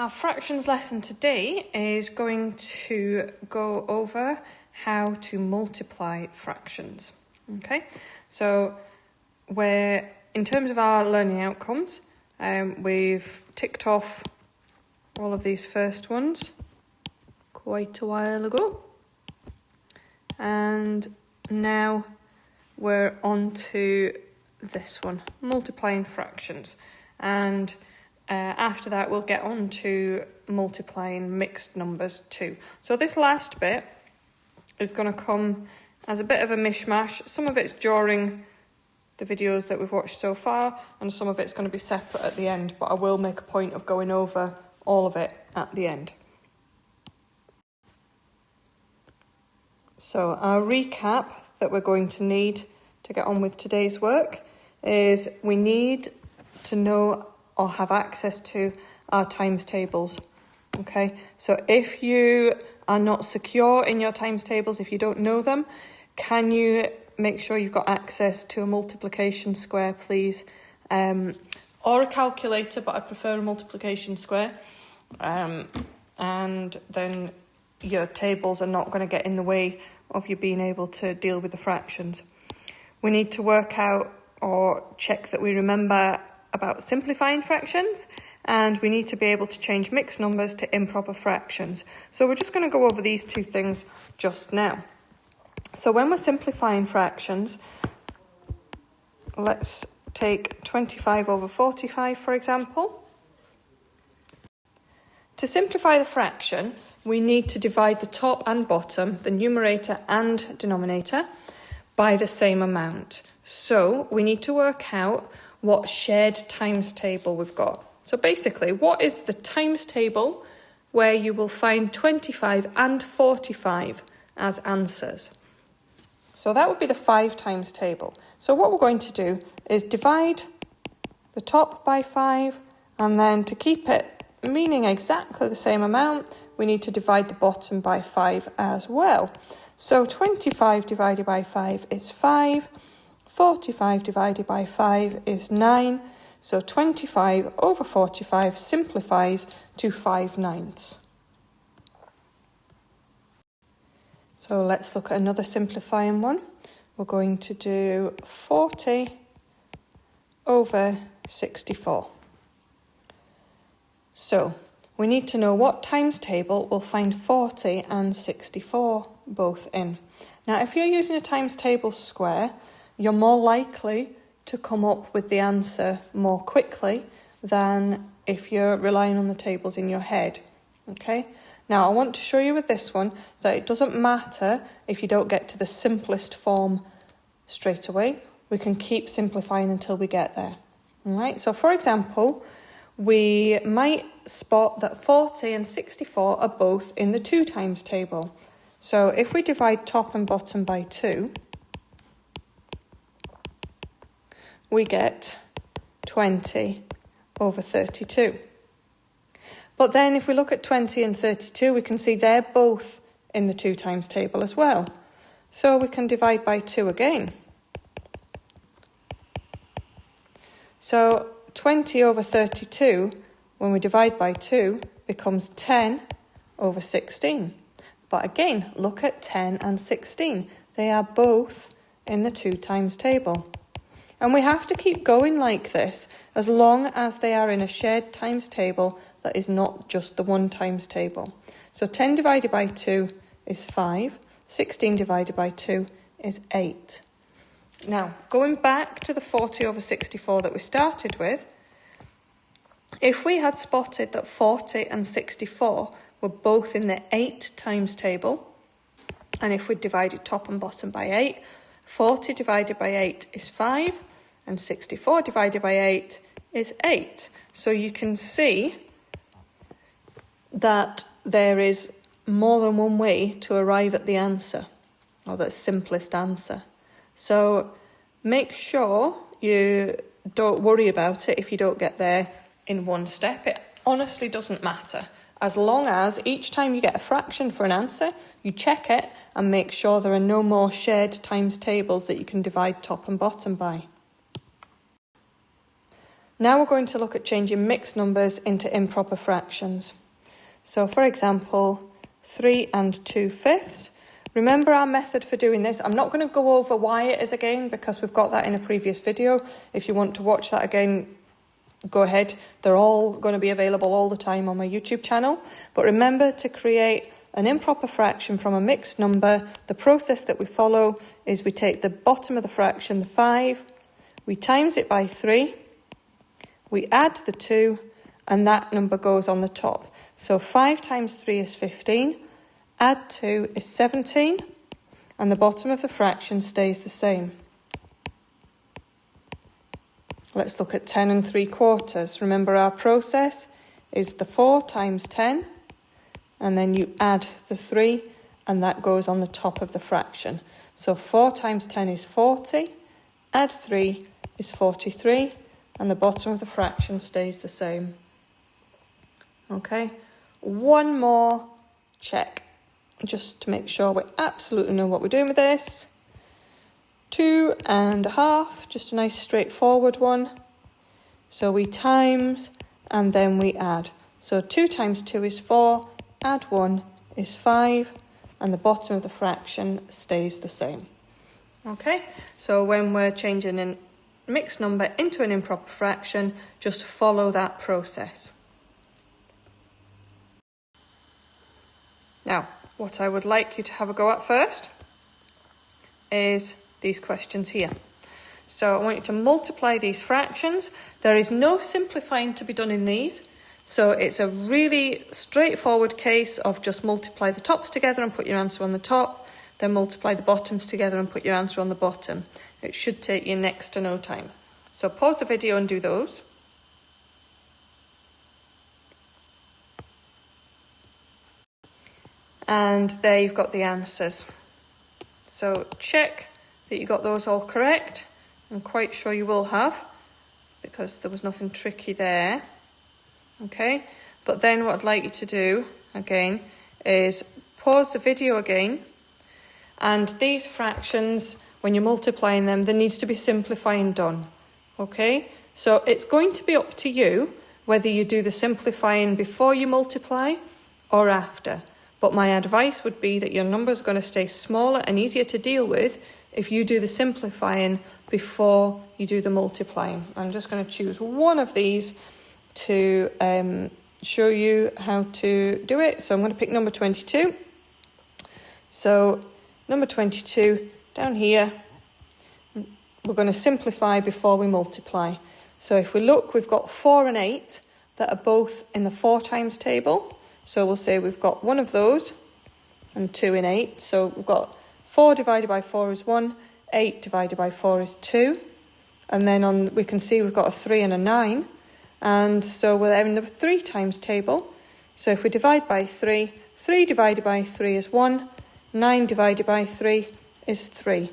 Our fractions lesson today is going to go over how to multiply fractions. Okay, so in terms of our learning outcomes, we've ticked off all of these first ones quite a while ago, and now we're on to this one, multiplying fractions, and after that we'll get on to multiplying mixed numbers too. So this last bit is going to come as a bit of a mishmash. Some of it's during the videos that we've watched so far, and some of it's going to be separate at the end, but I will make a point of going over all of it at the end. So our recap that we're going to need to get on with today's work is we need to know or have access to our times tables. Okay, so if you are not secure in your times tables, if you don't know them, can you make sure you've got access to a multiplication square, please? Or a calculator, but I prefer a multiplication square. And then your tables are not going to get in the way of you being able to deal with the fractions. We need to work out or check that we remember about simplifying fractions, and we need to be able to change mixed numbers to improper fractions. So we're just going to go over these two things just now. So when we're simplifying fractions, let's take 25 over 45, for example. To simplify the fraction, we need to divide the top and bottom, the numerator and denominator, by the same amount. So we need to work out what shared times table we've got. So basically, what is the times table where you will find 25 and 45 as answers? So that would be the 5 times table. So what we're going to do is divide the top by 5, and then to keep it meaning exactly the same amount, we need to divide the bottom by 5 as well. So 25 divided by 5 is 5. 45 divided by 5 is 9. So 25 over 45 simplifies to 5/9. So let's look at another simplifying one. We're going to do 40 over 64. So we need to know what times table will find 40 and 64 both in. Now, if you're using a times table square, you're more likely to come up with the answer more quickly than if you're relying on the tables in your head. Okay? Now, I want to show you with this one that it doesn't matter if you don't get to the simplest form straight away. We can keep simplifying until we get there. All right? So, for example, we might spot that 40 and 64 are both in the 2 times table. So if we divide top and bottom by 2, we get 20 over 32. But then if we look at 20 and 32, we can see they're both in the 2 times table as well. So we can divide by 2 again. So 20 over 32, when we divide by 2, becomes 10 over 16. But again, look at 10 and 16. They are both in the 2 times table. And we have to keep going like this as long as they are in a shared times table that is not just the 1 times table. So 10 divided by 2 is 5. 16 divided by 2 is 8. Now, going back to the 40 over 64 that we started with, if we had spotted that 40 and 64 were both in the 8 times table, and if we divided top and bottom by 8, 40 divided by 8 is 5, and 64 divided by 8 is 8. So you can see that there is more than one way to arrive at the answer, or the simplest answer. So make sure you don't worry about it if you don't get there in one step. It honestly doesn't matter. As long as each time you get a fraction for an answer, you check it and make sure there are no more shared times tables that you can divide top and bottom by. Now we're going to look at changing mixed numbers into improper fractions. So for example, 3 2/5. Remember our method for doing this. I'm not going to go over why it is again because we've got that in a previous video. If you want to watch that again, go ahead. They're all going to be available all the time on my YouTube channel. But remember, to create an improper fraction from a mixed number, the process that we follow is we take the bottom of the fraction, the 5, we times it by 3, we add the 2, and that number goes on the top. So 5 times 3 is 15, add 2 is 17, and the bottom of the fraction stays the same. Let's look at 10 3/4. Remember our process is the 4 times 10, and then you add the 3, and that goes on the top of the fraction. So 4 times 10 is 40, add 3 is 43, and the bottom of the fraction stays the same. Okay, one more check, just to make sure we absolutely know what we're doing with this. 2 1/2, just a nice straightforward one. So we times and then we add. So 2 times 2 is 4, add 1 is 5, and the bottom of the fraction stays the same. Okay, so when we're changing a mixed number into an improper fraction, just follow that process. Now, what I would like you to have a go at first is these questions here. So I want you to multiply these fractions. There is no simplifying to be done in these. So it's a really straightforward case of just multiply the tops together and put your answer on the top, then multiply the bottoms together and put your answer on the bottom. It should take you next to no time. So pause the video and do those. And there you've got the answers. So check that you got those all correct. I'm quite sure you will have, because there was nothing tricky there. Okay, but then what I'd like you to do again is pause the video again, and these fractions, when you're multiplying them, there needs to be simplifying done. Okay, so it's going to be up to you whether you do the simplifying before you multiply or after. But my advice would be that your numbers are going to stay smaller and easier to deal with if you do the simplifying before you do the multiplying. I'm just going to choose one of these to show you how to do it. So I'm going to pick number 22. So number 22, down here, we're going to simplify before we multiply. So if we look, we've got 4 and 8 that are both in the 4 times table. So we'll say we've got one of those and 2 and 8. So we've got 4 divided by 4 is 1, 8 divided by 4 is 2. And then we can see we've got a 3 and a 9. And so we're in the 3 times table. So if we divide by 3, 3 divided by 3 is 1, 9 divided by 3 is 3.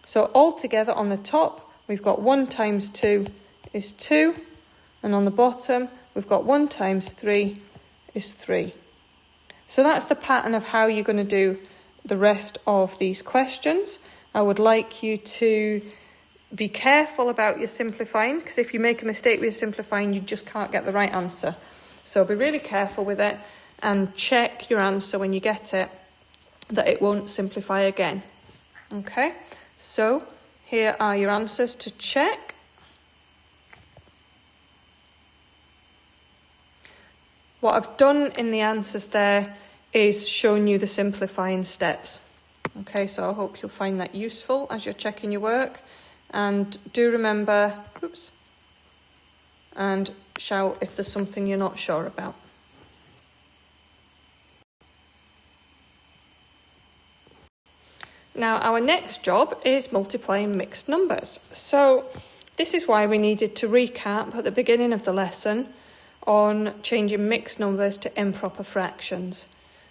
So altogether on the top, we've got 1 times 2 is 2. And on the bottom, we've got 1 times 3 is 3. So that's the pattern of how you're going to do the rest of these questions. I would like you to be careful about your simplifying, because if you make a mistake with your simplifying, you just can't get the right answer. So be really careful with it and check your answer when you get it, that it won't simplify again. Okay, so here are your answers to check. What I've done in the answers there is shown you the simplifying steps. Okay, so I hope you'll find that useful as you're checking your work. And do remember, and shout if there's something you're not sure about. Now, our next job is multiplying mixed numbers. So this is why we needed to recap at the beginning of the lesson on changing mixed numbers to improper fractions.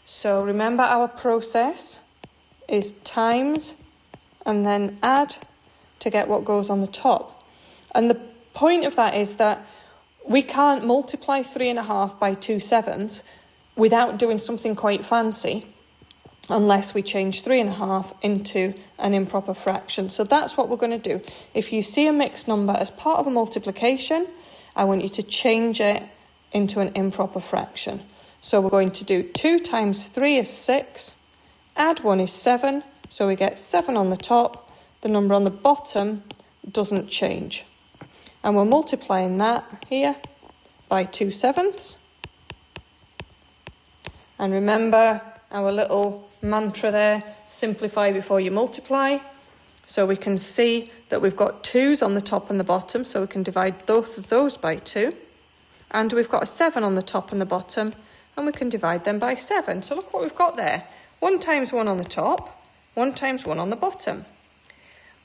So remember, our process is times and then add to get what goes on the top. And the point of that is that we can't multiply 3.5 by 2/7 without doing something quite fancy, unless we change 3.5 into an improper fraction. So that's what we're going to do. If you see a mixed number as part of a multiplication I want you to change it into an improper fraction. So we're going to do 2 times 3 is 6, add 1 is 7, so we get 7 on the top. The number on the bottom doesn't change. And we're multiplying that here by 2/7. And remember our little mantra there, simplify before you multiply. So we can see that we've got 2's on the top and the bottom, so we can divide both of those by 2. And we've got a 7 on the top and the bottom, and we can divide them by 7. So look what we've got there. 1 times 1 on the top, 1 times 1 on the bottom.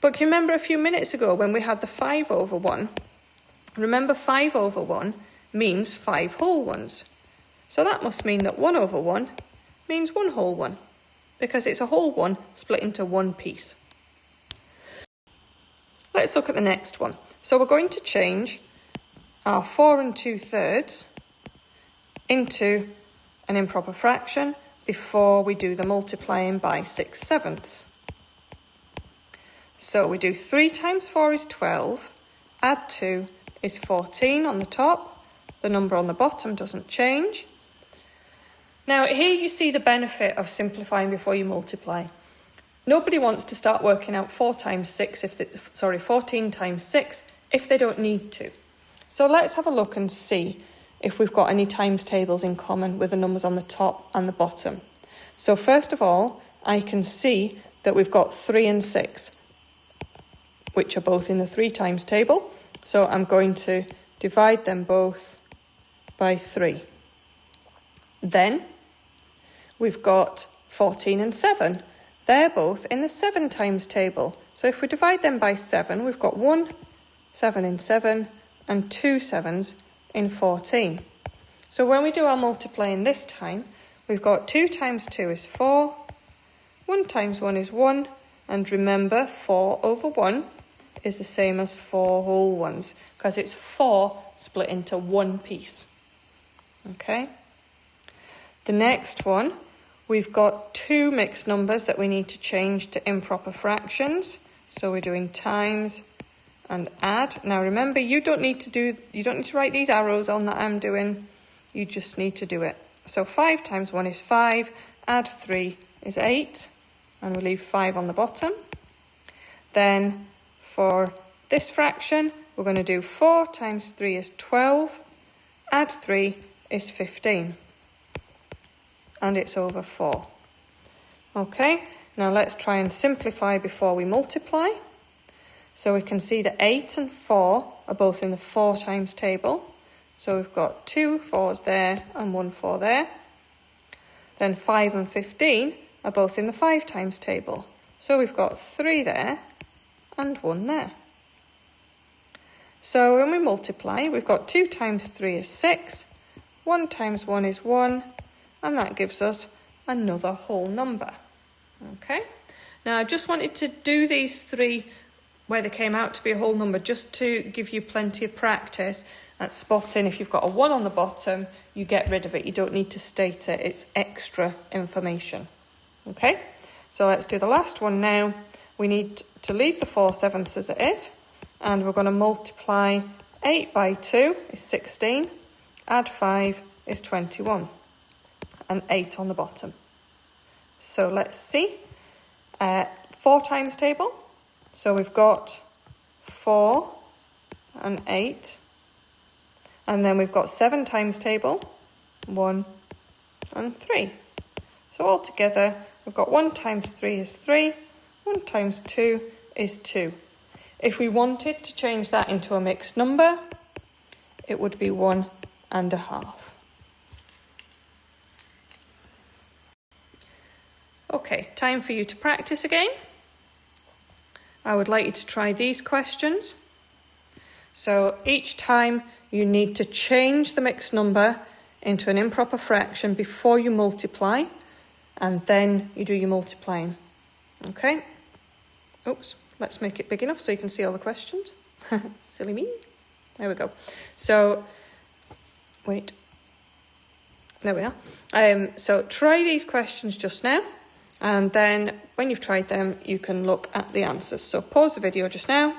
But can you remember a few minutes ago when we had the 5/1? Remember 5/1 means 5 whole ones. So that must mean that 1/1 means 1 whole one, because it's a whole one split into one piece. Let's look at the next one. So we're going to change our 4 2/3 into an improper fraction before we do the multiplying by 6/7. So we do 3 times 4 is 12, add 2 is 14 on the top. The number on the bottom doesn't change. Now here you see the benefit of simplifying before you multiply. Nobody wants to start working out 14 times 6 if they don't need to. So let's have a look and see if we've got any times tables in common with the numbers on the top and the bottom. So first of all, I can see that we've got 3 and 6, which are both in the 3 times table. So I'm going to divide them both by 3. Then we've got 14 and 7. They're both in the 7 times table. So if we divide them by 7, we've got 1 7 in 7 and 2 7s in 14. So when we do our multiplying this time, we've got 2 times 2 is 4, 1 times 1 is 1, and remember 4/1 is the same as 4 whole ones, because it's 4 split into one piece. Okay? The next one, we've got 2 mixed numbers that we need to change to improper fractions. So we're doing times and add. Now remember, you don't need to write these arrows on that I'm doing. You just need to do it. So 5 times 1 is 5, add 3 is 8, and we leave 5 on the bottom. Then for this fraction, we're going to do 4 times 3 is 12, add 3 is 15. And it's over 4. Okay, now let's try and simplify before we multiply. So we can see that 8 and 4 are both in the 4 times table. So we've got 2 4s there and 1 4 there. Then 5 and 15 are both in the 5 times table. So we've got 3 there and 1 there. So when we multiply, we've got 2 times 3 is 6, 1 times 1 is 1, and that gives us another whole number. Okay, now I just wanted to do these 3 where they came out to be a whole number, just to give you plenty of practice at spotting. If you've got a 1 on the bottom, you get rid of it. You don't need to state it. It's extra information. Okay, so let's do the last one now. We need to leave the 4/7 as it is, and we're going to multiply 8 by 2 is 16, add 5 is 21, and 8 on the bottom. So let's see. 4 times table. So we've got 4 and 8. And then we've got 7 times table, 1 and 3. So altogether, we've got 1 times 3 is 3, 1 times 2 is 2. If we wanted to change that into a mixed number, it would be 1.5. Okay, time for you to practice again. I would like you to try these questions. So each time you need to change the mixed number into an improper fraction before you multiply, and then you do your multiplying. Okay? Oops, let's make it big enough so you can see all the questions. Silly me. There we go. So, wait. There we are. So try these questions just now. And then when you've tried them, you can look at the answers. So pause the video just now.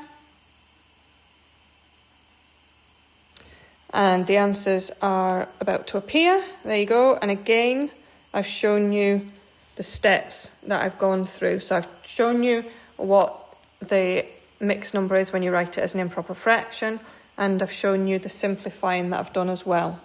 And the answers are about to appear. There you go. And again, I've shown you the steps that I've gone through. So I've shown you what the mixed number is when you write it as an improper fraction, and I've shown you the simplifying that I've done as well.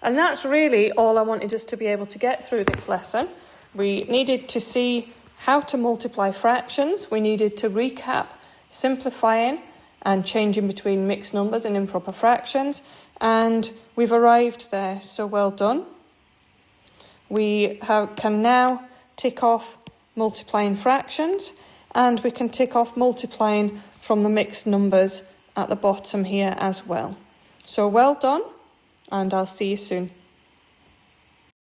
And that's really all I wanted us to be able to get through this lesson. We needed to see how to multiply fractions. We needed to recap simplifying and changing between mixed numbers and improper fractions. And we've arrived there, so well done. We can now tick off multiplying fractions, and we can tick off multiplying from the mixed numbers at the bottom here as well. So well done, and I'll see you soon.